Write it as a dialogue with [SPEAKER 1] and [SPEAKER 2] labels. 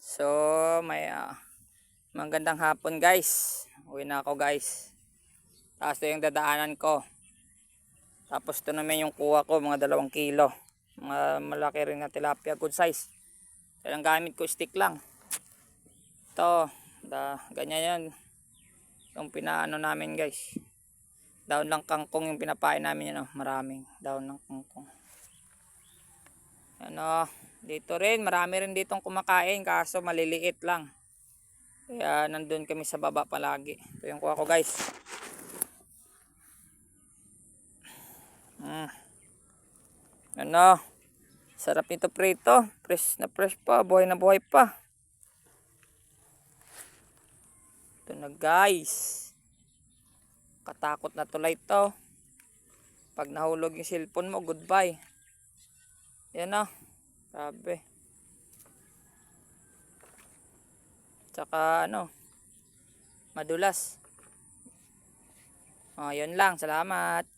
[SPEAKER 1] So, may magandang hapon guys. Uwi na ako guys. Tapos ito yung dadaanan ko. Tapos ito naman yung kuha ko, mga 2 kilo. Mga malaki rin na tilapia, good size. Ito lang gamit ko, stick lang. Ito, ganyan yan. Yung pinaano namin guys. Daon ng kangkong yung pinapain namin yan. Maraming daon ng kangkong. Dito rin, marami rin ditong kumakain kaso maliliit lang. Kaya nandun kami sa baba palagi. Ito yung kuha ko guys. Sarap nito prito. Fresh na fresh pa, buhay na buhay pa. Ito na guys. Katakot na tulay ito. Pag nahulog yung cellphone mo, goodbye. Yan o. Grabe. Tsaka madulas. Yun lang. Salamat.